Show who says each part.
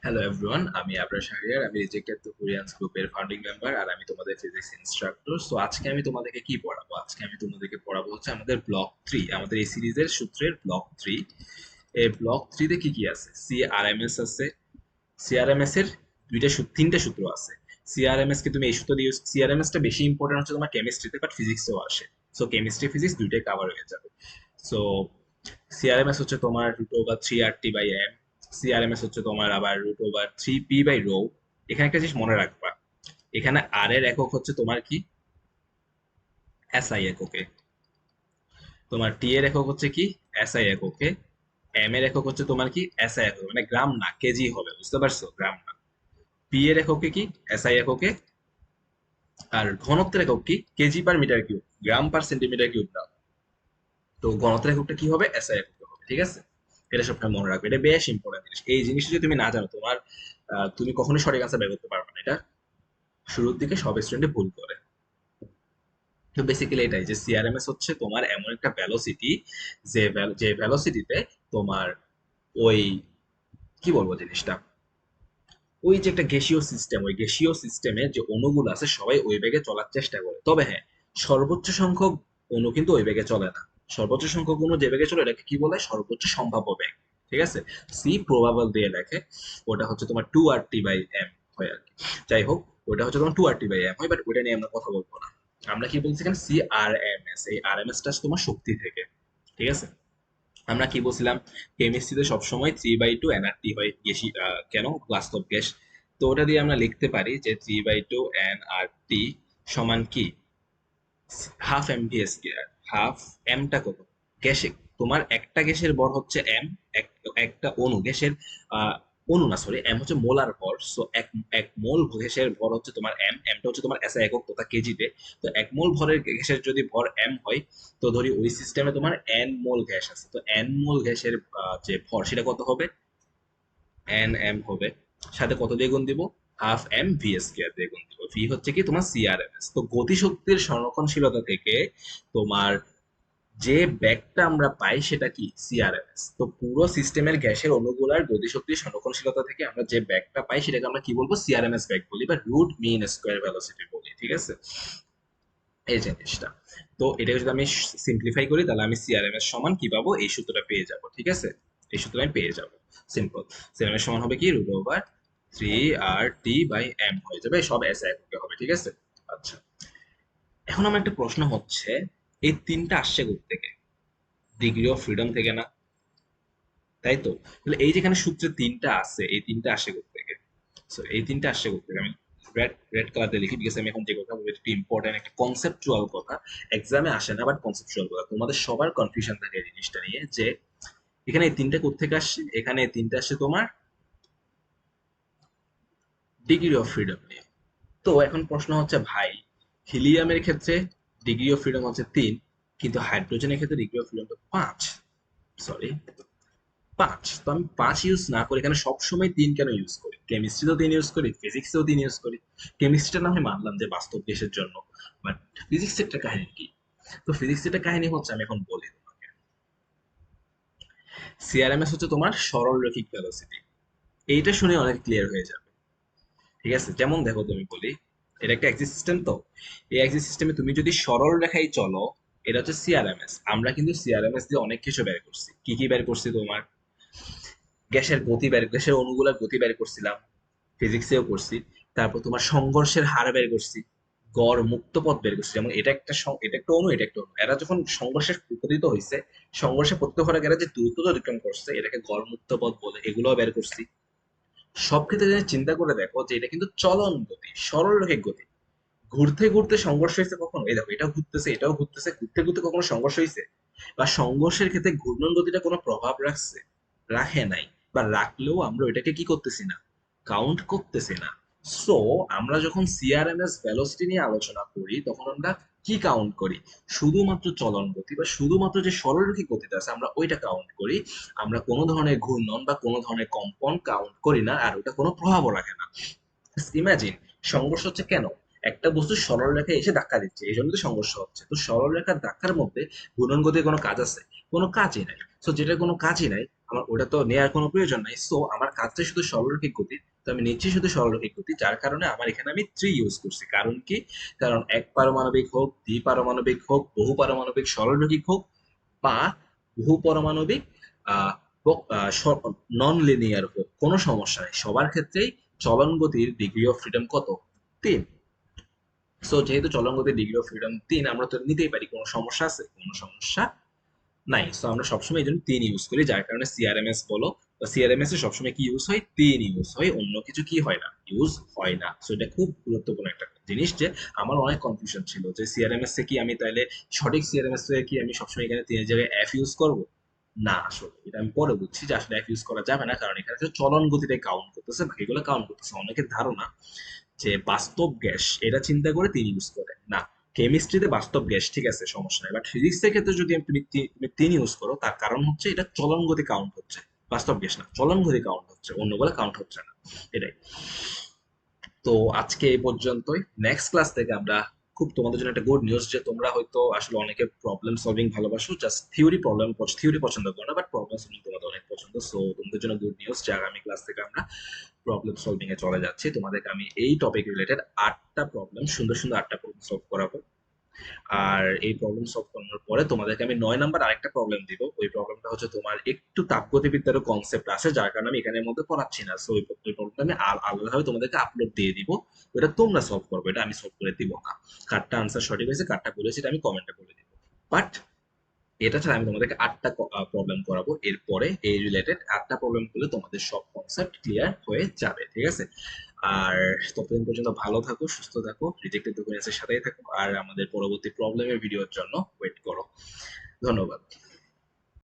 Speaker 1: Hello everyone, আমি আবরার শাহরিয়ার। আমি rejected তুখোরিয়ান্স গ্রুপের ফাউন্ডিং মেম্বার আর আমি তোমাদের ফিজিক্স ইনস্ট্রাক্টর। সো আজকে আমি তোমাদেরকে কি পড়াবো? আজকে আমি তোমাদেরকে পড়াবো হচ্ছে আমাদের ব্লক 3, আমাদের এই সিরিজের সূত্রের ব্লক 3। এই ব্লক 3 তে কি কি আছে? সিআরএমএস আছে। সিআরএমএস এর তিনটা সূত্র আছে। সিআরএমএস কে তুমি এই সূত্র দিয়ে সিআরএমএস টা বেশি ইম্পর্টেন্ট হচ্ছে তোমার কেমিস্ট্রিতে, বাট ফিজিক্সেও আসে। সো কেমিস্ট্রি ফিজিক্স দুইটাই কভার হয়ে যাবে। সো সিআরএমএস হচ্ছে তোমার √3RT/m। সিআরএমএস হচ্ছে তোমার আবার √3p/রো। এখানে একটা জিনিস মনে রাখবা, এখানে আর এর একক হচ্ছে তোমার কি? এসআই এককে। তোমার টি এর একক হচ্ছে কি? এসআই এককে। এম এর একক হচ্ছে তোমার কি? এসআই একক, মানে গ্রাম না, কেজি হবে, বুঝতে পারছো? গ্রাম না। পি এর এককে কি? এসআই এককে। আর ঘনত্বের একক কি? কেজি/মিটার কিউব, গ্রাম/সেন্টিমিটার কিউব না। তো ঘনত্বের এককটা কি হবে? এসআই এককে হবে, ঠিক আছে? এটা সবসময় মনে রাখবে, এটা বেশ ইম্পর্টেন্ট জিনিস। এই জিনিসটা যদি তুমি না জানো, তুমি কখনোই সঠিক আনসার বের করতে পারবে না। এটা শুরুর দিকে সব স্টুডেন্টে ভুল করে। তো বেসিক্যালি এটাই যে সিআরএমএস হচ্ছে তোমার এমন একটা ভ্যালোসিটি, যে ভ্যালোসিটিতে তোমার ওই, কি বলবো জিনিসটা, ওই যে একটা গ্যাসীয় সিস্টেম, ওই গ্যাসীয় সিস্টেমে যে অণুগুলো আছে সবাই ওই বেগে চলার চেষ্টা করে। তবে হ্যাঁ, সর্বোচ্চ সংখ্যক অণু কিন্তু ওই বেগে চলে না। সর্বোচ্চ সংখ্যক অণু যে বেগে চলে এটাকে কি বলে? সর্বোচ্চ সম্ভাব্য বেগ। ঠিক আছে? সি প্রবাবল দিয়ে লেখে। ওটা হচ্ছে তোমার 2RT/m হয় আর কি। যাই হোক, ওটা হচ্ছে তোমার 2RT/m হয়, বাট ওটা নিয়ে আমরা কথা বলবো না। আমরা কি বলছি এখানে? সিআরএমএস। এই আরএমএসটা তোমার শক্তি থেকে। ঠিক আছে? আমরা কি বলছিলাম? কেমিস্ট্রিতে সবসময় 3/2 nRT হয়, বেশি কেন? বাস্তব গ্যাস। তো ওটা দিয়ে আমরা লিখতে পারি যে 3/2 nRT সমান কি? ½ mv²। হাফ এমটা কত? গ্যাসে তোমার একটা গ্যাসের ভর হচ্ছে এম। একটা অণু গ্যাসের, আহ, অণু না সরি, এম হচ্ছে মোলার ভর। সো এক এক মোল গ্যাসের ভর হচ্ছে তোমার এম। এমটা হচ্ছে তোমার এসআই একক তথা কেজিতে। তো এক মোল ভরের গ্যাসের যদি ভর এম হয়, তো ধরি ওই সিস্টেমে তোমার এন মোল গ্যাস আছে, তো এন মোল গ্যাসের যে ভর সেটা কত হবে? এম হবে। সাথে কত দিয়ে গুণ দিব? ½ mv² দিয়ে গুণ দিব। ভি হচ্ছে কি? তোমার সিআরএমএস। তো গতিশক্তির সংরক্ষণশীলতা থেকে তোমার যে ব্যাগটা আমরা পাই সেটা কি? সিআরএমএস। তো পুরো সিস্টেমের গ্যাসের অণুগুলার গতিশক্তির সংরক্ষণশীলতা থেকে আমরা যে ব্যাগটা পাই সেটাকে আমরা কি বলবো? সিআরএমএস ব্যাগ বলি, বা রুট মিন স্কোয়ার ভেলোসিটি বলি। ঠিক আছে? এই জিনিসটা। তো এটাকে যদি আমি সিম্পলিফাই করি, তাহলে আমি সিআরএমএস সমান কি পাবো? এই সূত্রটা পেয়ে যাব। ঠিক আছে? এই সূত্রটা আমি পেয়ে যাব। সিম্পল। সিআরএমএস সমান হবে কি? √3RT/m হয়ে যাবে, সব এস এককে হবে। ঠিক আছে? আচ্ছা, এখন আমার একটা প্রশ্ন হচ্ছে, এই তিনটা আসছে থেকে? ডিগ্রি অফ ফ্রিডম থেকে না? তাই তো? তাহলে এই যেখানে সূত্রে তিনটা আছে, এই তিনটা আসে থেকে? সো এই তিনটা আসে থেকে? আমি রেড রেড কালার দিয়ে লিখি, বিকজ আমি এখন যে কথা বলবো এটা ইম্পর্টেন্ট, একটা কনসেপচুয়াল কথা। এক্সামে আসে না, বাট কনসেপচুয়াল কথা। তোমাদের সবার কনফিউশন থাকে এই জিনিসটা নিয়ে, যে এখানে এই তিনটা কোত্থেকে আসছে? এখানে এই তিনটা আসছে তোমার ডিগ্রি অফ ফ্রিডম নিয়ে। তো এখন প্রশ্ন হচ্ছে, ভাই, হিলিয়ামের ক্ষেত্রে ডিগ্রি অফ ফ্রিডম হচ্ছে 3, কিন্তু হাইড্রোজেনের ক্ষেত্রে ডিগ্রি অফ ফ্রিডম তো 5। সরি, 5। তো আমি 5 ইউজ না করে এখানে সবসময় 3 কেন ইউজ করি? কেমিস্ট্রিতেও 3 ইউজ করি, ফিজিক্সেও 3 ইউজ করি। কেমিস্ট্রিটা না হয় মানলাম যে বাস্তব দেশের জন্য, বাট ফিজিক্সের একটা কাহিনী কি? তো ফিজিক্সের একটা কাহিনী হচ্ছে, আমি এখন বলি তোমাকে। সিআরএমএস হচ্ছে তোমার সরল রৈখিক ভেলোসিটি। এইটা শুনে অনেক ক্লিয়ার হয়ে যাবে। ঠিক আছে? যেমন দেখো, তুমি বলি, এটা একটা এক্সিস সিস্টেম। তো এই এক্সিস সিস্টেমে তুমি যদি সরল রেখায় চলো, এটা হচ্ছে সিআরএমএস। আমরা কিন্তু সিআরএমএস দিয়ে অনেক কিছু বের করছি। কি কি বের করছি? তোমার গ্যাসের অণুগুলার গতি বের করছিলাম, ফিজিক্সেও করছি। তারপর তোমার সংঘর্ষের হার বের করছি, গড় মুক্ত পথ বের করছি। যেমন এটা একটা অণু, এটা একটা অণু, এরা যখন সংঘর্ষে পতিত হয়েছে, সংঘর্ষে পতিত হওয়ার এরা যে দ্রুত অতিক্রম করছে, এটাকে গড় মুক্ত পথ বলে, এগুলোও বের করছি। সব ক্ষেত্রে যদি চিন্তা করে দেখো যে এটা কিন্তু চলন গতি, সরল রৈখিক গতি। ঘুরতে ঘুরতে সংঘর্ষ হয়েছে কখনো? এই দেখো, এটাও ঘুরতেছে, এটাও ঘুরতেছে, ঘুরতে ঘুরতে কখনো সংঘর্ষ হয়েছে? বা সংঘর্ষের ক্ষেত্রে ঘূর্ণন গতিটা কোনো প্রভাব রাখছে? রাখে নাই। বা রাখলেও আমরা ওইটাকে কি করতেছি না? কাউন্ট করতেছি না। সো আমরা যখন সিআরএমএস ভেলোসিটি নিয়ে আলোচনা করি, তখন আমরা কি কাউন্ট করি? শুধুমাত্র চলন গতি বা শুধুমাত্র যে সরলরৈখিক গতিটা আছে আমরা ওইটা কাউন্ট করি। আমরা কোনো ধরনের ঘূর্ণন বা কোনো ধরনের কম্পন কাউন্ট করি না, আর ওটা কোনো প্রভাবও রাখে না। ইমাজিন, সংঘর্ষ হচ্ছে কেন? একটা বস্তু সরল রেখায় এসে ধাক্কা দিচ্ছে, এই জন্য তো সংঘর্ষ হচ্ছে। তো সরল রেখার ধাক্কার মধ্যে ঘূর্ণন গতির কোনো কাজ আছে? কোনো কাজই নাই। সো যেটা কোনো কাজই নাই, আমার ওটা তো নেওয়ার কোনো প্রয়োজন নাই। সো আমার কাজটা শুধু সরলরৈখিক গতি, তো আমি নিচ্ছি শুধু সরলরৈখিক গতি, যার কারণে আমার এখানে আমি 3 ইউজ করছি। কারণ কি? কারণ এক পারমাণবিক হোক, দ্বিপারমাণবিক হোক, বহু পারমাণবিক সরলরৈখিক হোক, বা বহু পারমাণবিক নন লিনিয়ার হোক, কোনো সমস্যা নেই, সবার ক্ষেত্রেই চলন গতির ডিগ্রি অফ ফ্রিডম কত? 3। সো যেহেতু চলন গতির ডিগ্রি অফ ফ্রিডম 3, আমরা তো নিতেই পারি। কোনো সমস্যা আছে? কোনো সমস্যা নাই। সো আমরা সবসময় এই জন্য 3 ইউজ করি, যার কারণে সিআরএমএস বলো বা সিআরএমএস এ সবসময় কি ইউজ হয়? 3 ইউজ হয়, অন্য কিছু কি হয় না? ইউজ হয় না। সো এটা খুব গুরুত্বপূর্ণ একটা জিনিস, যে আমার অনেক কনফিউশন ছিল যে সিআরএমএস এ কি আমি তাইলে সঠিক সিআরএমএস এ কি আমি সবসময় এখানে 3 এর জায়গায় এফ ইউজ করব? না, আসলে এটা আমি পরে বুঝছি যে আসলে এফ ইউজ করা যাবে না, কারণ এখানে হচ্ছে চলন গতিটা কাউন্ট করতেছে, বাকিগুলো কাউন্ট করতেছে। অনেকের ধারণা যে বাস্তব গ্যাস, এটা চিন্তা করে তিনি ইউজ করে না। কেমিস্ট্রিতে বাস্তব গ্যাস ঠিক আছে, সমস্যা নাই, বাট ফিজিক্সের ক্ষেত্রে যদি তুমি তিন ইউজ করো, তার কারণ হচ্ছে এটা চলন গতি কাউন্ট হচ্ছে, বাস্তব গ্যাস না, চলন গতি কাউন্ট হচ্ছে, অন্যগুলো কাউন্ট হচ্ছে না। এটাই। তো আজকে এই পর্যন্তই। নেক্সট ক্লাস থেকে আমরা, খুব তোমাদের জন্য একটা গুড নিউজ, যে তোমরা হয়তো আসলে অনেকে প্রবলেম সলভিং ভালোবাসো, জাস্ট থিওরি পছন্দ করো না, বাট প্রবলেম সলভিং তোমাদের অনেক পছন্দ। সো তোমাদের জন্য গুড নিউজ যে আগামী ক্লাস থেকে আমরা প্রবলেম সলভিং এ চলে যাচ্ছি। তোমাদেরকে আমি এই টপিক রিলেটেড 8টা প্রবলেম, সুন্দর সুন্দর 8টা প্রবলেম সলভ করাবো। আর এই প্রবলেম সলভ করানোর পরে তোমাদেরকে আমি 9 নাম্বার আরেকটা প্রবলেম দিব। ওই প্রবলেমটা হচ্ছে তোমার একটু তাপগতিবিদ্যারও কনসেপ্ট আছে, যার কারণে আমি এখানের মধ্যে পড়াচ্ছি না। সো ওই প্রবলেমটা আমি আলাদাভাবে তোমাদেরকে আপলোড দিয়ে দিব, ওটা তোমরা সলভ করবে, এটা আমি সলভ করে দিব না। কারটা আনসার সঠিক হয়েছে, কারটা বলেছে, এটা আমি কমেন্টে বলে দিব। বাট এটা ছাড়া আমি তোমাদেরকে 8টা প্রবলেম করাবো। এরপরে এই রিলেটেড 8টা প্রবলেম করলে তোমাদের সব কনসেপ্ট ক্লিয়ার হয়ে যাবে, ঠিক আছে? আর ততদিন পর্যন্ত ভালো থাকো, সুস্থ থাকো, রিজেক্টেড ডকুমেন্টসের সাথেই থাকো, আর আমাদের পরবর্তী প্রবলেমের ভিডিওর জন্য ওয়েট করো। ধন্যবাদ।